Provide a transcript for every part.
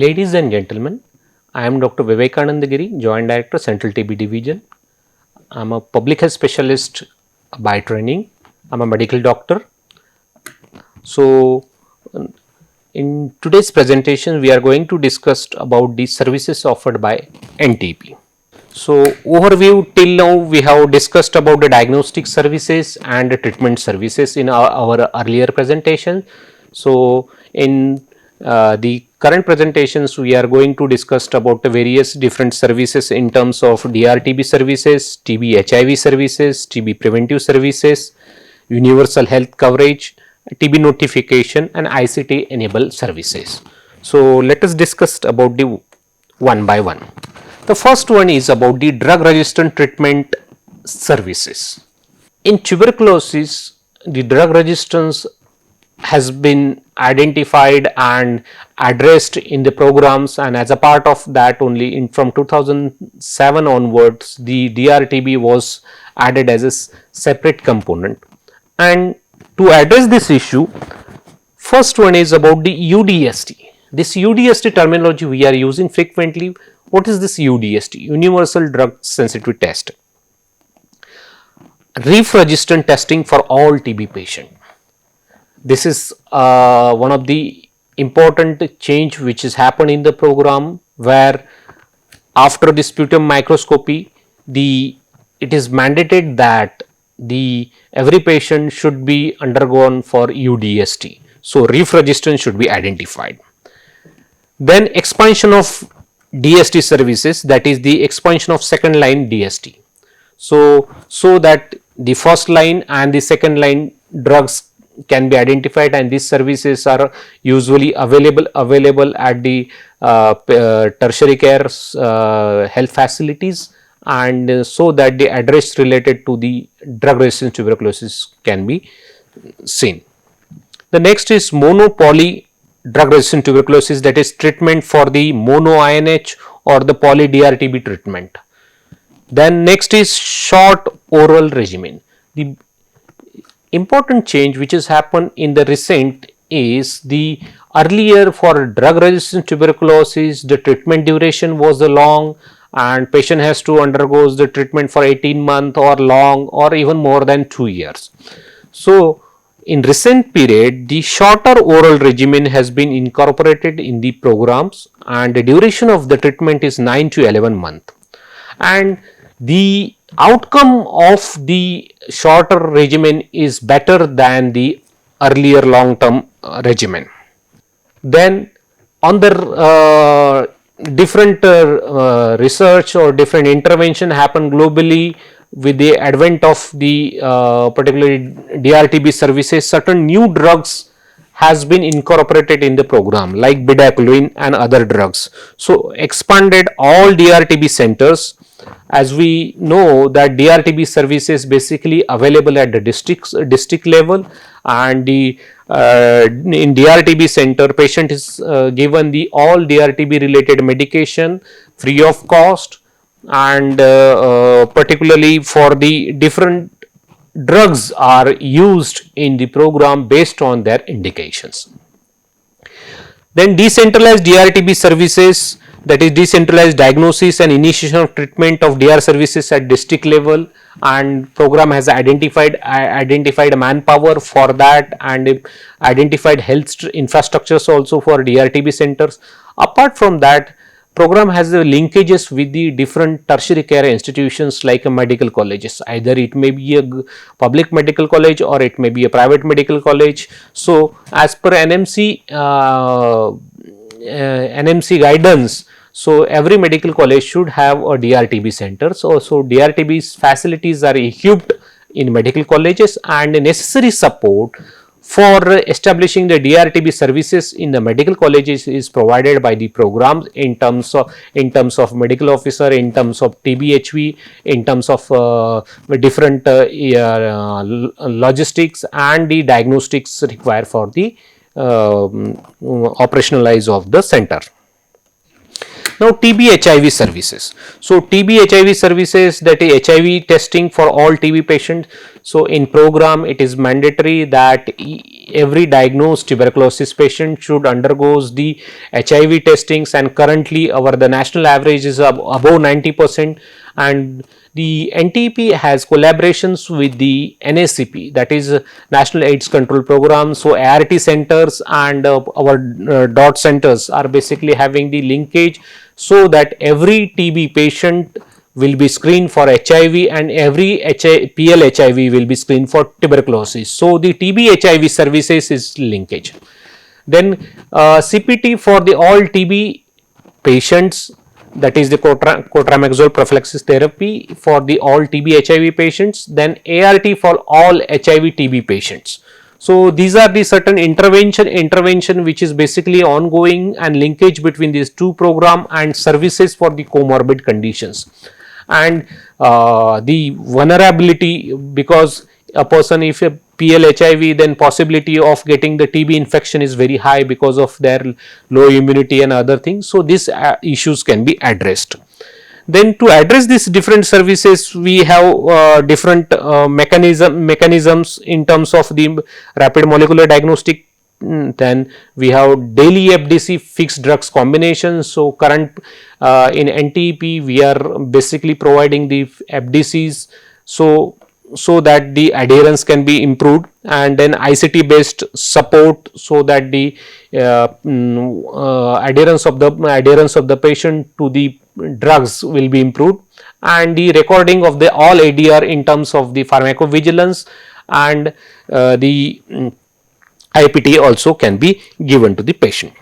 Ladies and gentlemen, I am Dr. Vivekanandagiri, Joint Director, Central TB Division. I am a public health specialist by training. I am a medical doctor. So, in today's presentation, we are going to discuss about the services offered by NTEP. So, overview till now we have discussed about the diagnostic services and the treatment services in our earlier presentation. So, in the current presentations we are going to discuss about the various different services in terms of DRTB services, TB-HIV services, TB preventive services, universal health coverage, TB notification and ICT enabled services. So, let us discuss about the one by one. The first one is about the drug resistant treatment services. In tuberculosis, the drug resistance has been identified and addressed in the programs, and as a part of that only from 2007 onwards the DRTB was added as a separate component. And to address this issue, first one is about the UDST. This UDST terminology we are using frequently. What is this UDST? Universal Drug Sensitivity Test. Resistant testing for all TB patients. This is one of the important change which has happened in the program, where after the sputum microscopy it is mandated that every patient should be undergone for UDST. So, resistance should be identified. Then expansion of DST services, that is the expansion of second line DST. So that the first line and the second line drugs can be identified, and these services are usually available at the tertiary care health facilities, and so that the address related to the drug resistant tuberculosis can be seen. The next is mono-poly drug resistant tuberculosis, that is treatment for the mono INH or the poly DRTB treatment. Then next is short oral regimen. The important change which has happened in the recent is the earlier for drug resistant tuberculosis the treatment duration was long, and patient has to undergo the treatment for 18 months or long or even more than 2 years. So, in recent period the shorter oral regimen has been incorporated in the programs, and the duration of the treatment is 9 to 11 months, and the outcome of the shorter regimen is better than the earlier long term regimen. Then on the different research or different intervention happen globally with the advent of the particularly DRTB services, certain new drugs has been incorporated in the program like bedaquiline and other drugs. So, expanded all DRTB centers. As we know that DRTB services basically available at the district level, and the in DRTB center patient is given the all DRTB related medication free of cost, and particularly for the different drugs are used in the program based on their indications. Then decentralized DRTB services, that is decentralized diagnosis and initiation of treatment of DR services at district level, and program has identified manpower for that and identified health infrastructures also for DRTB centers. Apart from that, program has the linkages with the different tertiary care institutions like medical colleges, either it may be a public medical college or it may be a private medical college. So, as per NMC guidance, so every medical college should have a DRTB center. So DRTB facilities are equipped in medical colleges, and necessary support for establishing the DRTB services in the medical colleges is provided by the programs in terms of medical officer, in terms of TB-HIV, in terms of different logistics and the diagnostics required for the operationalize of the center. Now TB-HIV services. So TB-HIV services, that is HIV testing for all TB patients. So in program it is mandatory that every diagnosed tuberculosis patient should undergoes the HIV testings, and currently the national average is above 90%, and the NTEP has collaborations with the NACP, that is National AIDS Control Program. So ART centers and our DOT centers are basically having the linkage, so that every TB patient will be screened for HIV and every PL-HIV will be screened for tuberculosis. So the TB-HIV services is linkage. Then CPT for the all TB patients, that is the cotramazole prophylaxis therapy for the all TB HIV patients, then ART for all HIV TB patients. So these are the certain intervention which is basically ongoing, and linkage between these two program and services for the comorbid conditions. And the vulnerability, because a person if a PL-HIV, then possibility of getting the TB infection is very high because of their low immunity and other things. So these issues can be addressed. Then to address these different services, we have different mechanisms in terms of the rapid molecular diagnostic. Then we have daily FDC fixed drugs combinations. So current in NTEP we are basically providing the FDCs so that the adherence can be improved, and then ICT based support so that the adherence of the patient to the drugs will be improved, and the recording of the all ADR in terms of the pharmacovigilance, and the IPT also can be given to the patient.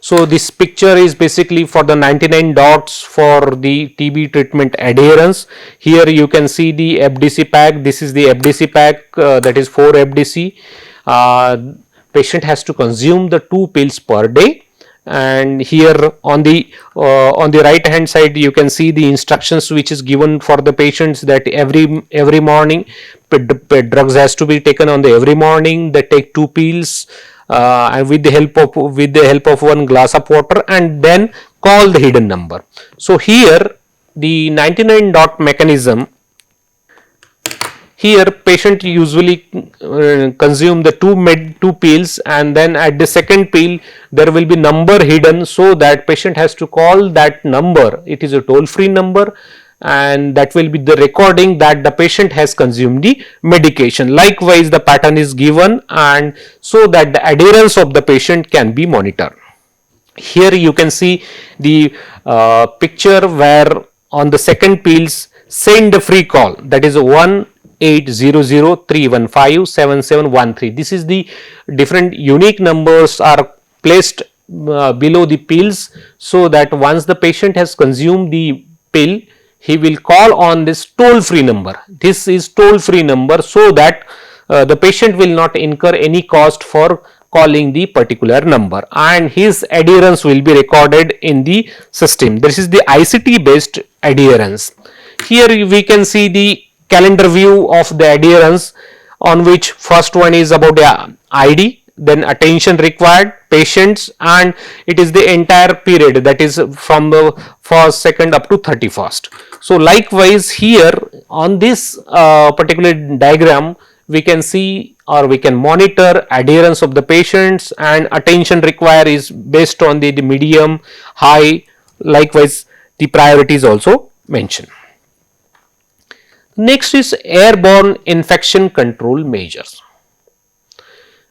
So this picture is basically for the 99 dots for the TB treatment adherence. Here you can see the FDC pack. This is the FDC pack, that is 4 FDC. Patient has to consume the 2 pills per day. And here on the right hand side you can see the instructions which is given for the patients, that every morning drugs has to be taken on the every morning. They take 2 pills and with the help of 1 glass of water, and then call the hidden number. So here the 99 dot mechanism, here patient usually consume the 2 pills, and then at the second pill there will be number hidden, so that patient has to call that number. It is a toll free number, and that will be the recording that the patient has consumed the medication. Likewise the pattern is given, and so that the adherence of the patient can be monitored. Here you can see the picture where on the second pills send a free call, that is 1-800-315-7713. This is the different unique numbers are placed below the pills, so that once the patient has consumed the pill, he will call on this toll free number. This is toll free number, so that the patient will not incur any cost for calling the particular number, and his adherence will be recorded in the system. This is the ICT based adherence. Here we can see the calendar view of the adherence, on which first one is about the ID, then attention required, patients, and it is the entire period, that is from the 1st, 2nd up to 31st. So likewise here on this particular diagram we can see or we can monitor adherence of the patients, and attention required is based on the medium, high. Likewise the priority is also mentioned. Next is airborne infection control measures.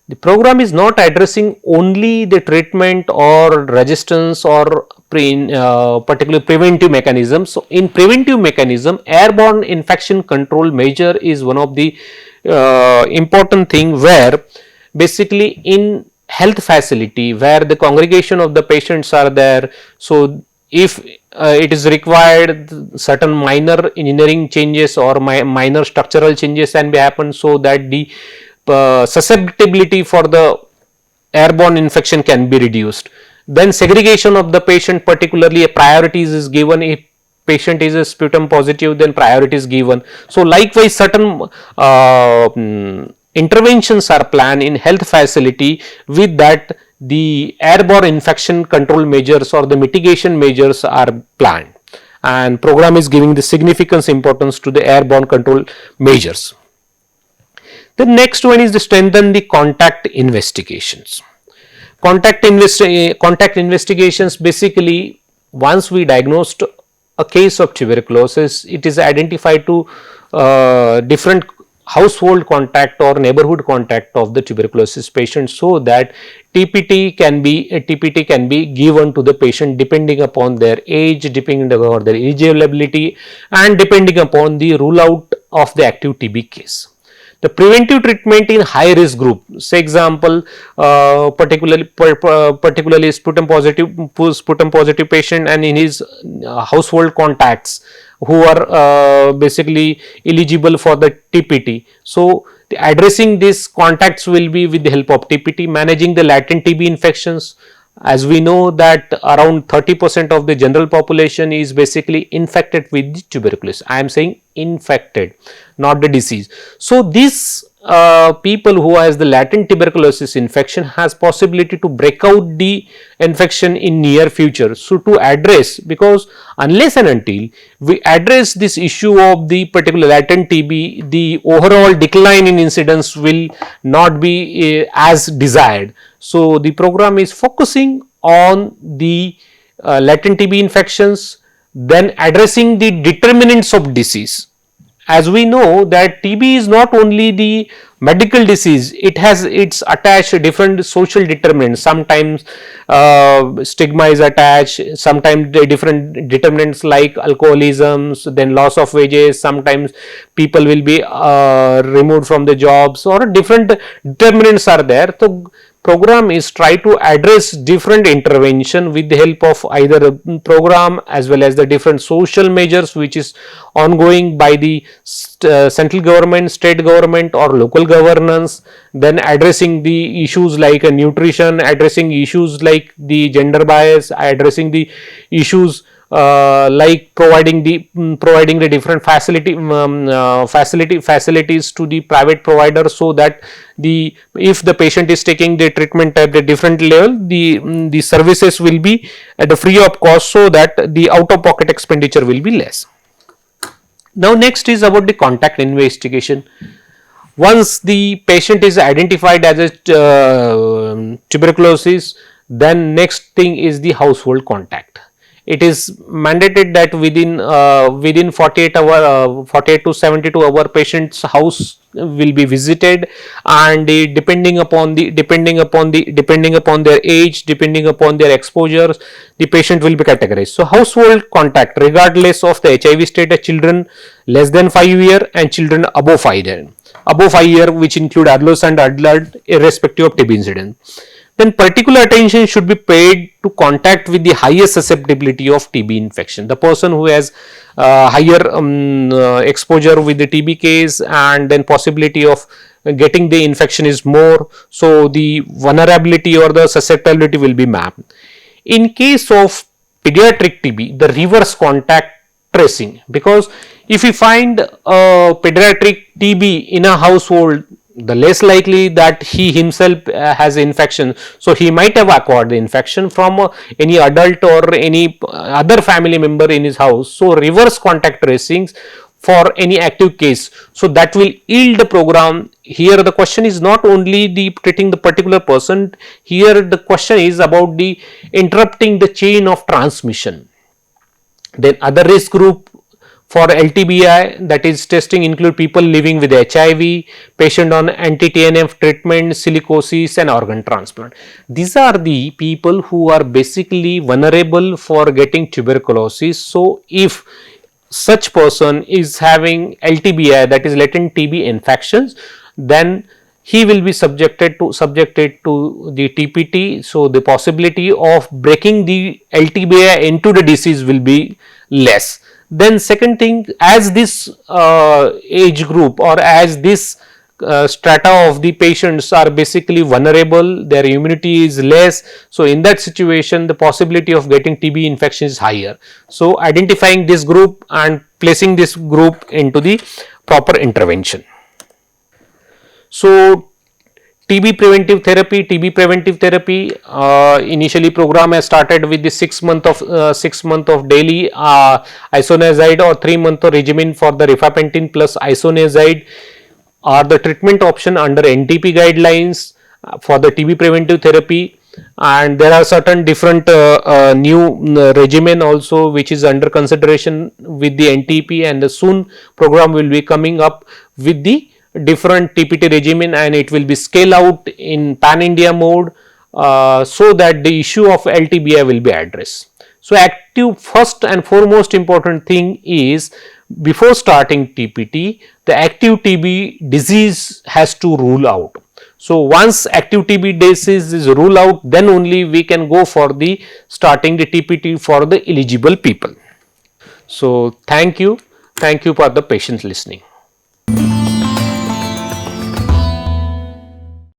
The program is not addressing only the treatment or resistance or particular preventive mechanisms. So in preventive mechanism, airborne infection control measure is one of the important thing, where basically in health facility where the congregation of the patients are there, so if it is required, certain minor engineering changes or minor structural changes can be happen, so that the susceptibility for the airborne infection can be reduced. Then segregation of the patient, particularly priorities is given. If patient is a sputum positive, then priority is given. So likewise certain interventions are planned in health facility, with that the airborne infection control measures or the mitigation measures are planned, and program is giving the significance importance to the airborne control measures. The next one is to strengthen the contact investigations. Contact investigations, basically once we diagnosed a case of tuberculosis, it is identified to different household contact or neighborhood contact of the tuberculosis patient, so that TPT can be given to the patient depending upon their age, depending upon their eligibility, and depending upon the rule out of the active TB case. The preventive treatment in high risk group, say example, particularly sputum positive patient and in his household contacts who are basically eligible for the TPT. So addressing these contacts will be with the help of TPT. Managing the latent TB infections, as we know that around 30% of the general population is basically infected with tuberculosis. I am saying infected, not the disease. So these people who has the latent tuberculosis infection has possibility to break out the infection in near future. So to address, because unless and until we address this issue of the particular latent TB, the overall decline in incidence will not be as desired. So the program is focusing on the latent TB infections, then addressing the determinants of disease. As we know that TB is not only the medical disease, it has its attached different social determinants. Sometimes stigma is attached, sometimes the different determinants like alcoholism, then loss of wages, sometimes people will be removed from the jobs, or different determinants are there. So program is try to address different intervention with the help of either a program as well as the different social measures which is ongoing by the central government, state government or local governance, then addressing the issues like nutrition, addressing issues like the gender bias, addressing the issues like providing the different facilities to the private providers, so that if the patient is taking the treatment at a different level, the services will be at a free of cost, so that the out of pocket expenditure will be less. Now next is about the contact investigation. Once the patient is identified as a tuberculosis, then next thing is the household contact. It is mandated that within 48 to 72 hour patient's house will be visited, and depending upon their age, depending upon their exposures, the patient will be categorized. So household contact regardless of the HIV status, children less than 5 years and children above 5 years, which include adolescent and adult irrespective of TB incident. Then particular attention should be paid to contact with the highest susceptibility of TB infection. The person who has higher exposure with the TB case, and then possibility of getting the infection is more, so the vulnerability or the susceptibility will be mapped. In case of pediatric TB, the reverse contact tracing, because if we find a pediatric TB in a household, the less likely that he himself has infection, so he might have acquired the infection from any adult or any other family member in his house. So reverse contact tracings for any active case, so that will yield the program. Here the question is not only the treating the particular person, here the question is about the interrupting the chain of transmission. Then other risk group for LTBI, that is testing, include people living with HIV, patient on anti-TNF treatment, silicosis and organ transplant. These are the people who are basically vulnerable for getting tuberculosis. So if such person is having LTBI, that is latent TB infections, then he will be subjected to the TPT. So the possibility of breaking the LTBI into the disease will be less. Then second thing, as this age group or as this strata of the patients are basically vulnerable, their immunity is less, so in that situation the possibility of getting TB infection is higher. So identifying this group and placing this group into the proper intervention. So TB preventive therapy, initially program has started with the 6 month of daily isoniazide or 3-month regimen for the rifampicin plus isoniazide are the treatment option under NTP guidelines for the TB preventive therapy. And there are certain different new regimen also which is under consideration with the NTEP, and the soon program will be coming up with the different TPT regimen, and it will be scale out in pan India mode, so that the issue of LTBI will be addressed. So active, first and foremost important thing is, before starting TPT, the active TB disease has to rule out. So once active TB disease is ruled out, then only we can go for the starting the TPT for the eligible people. So thank you for the patient listening.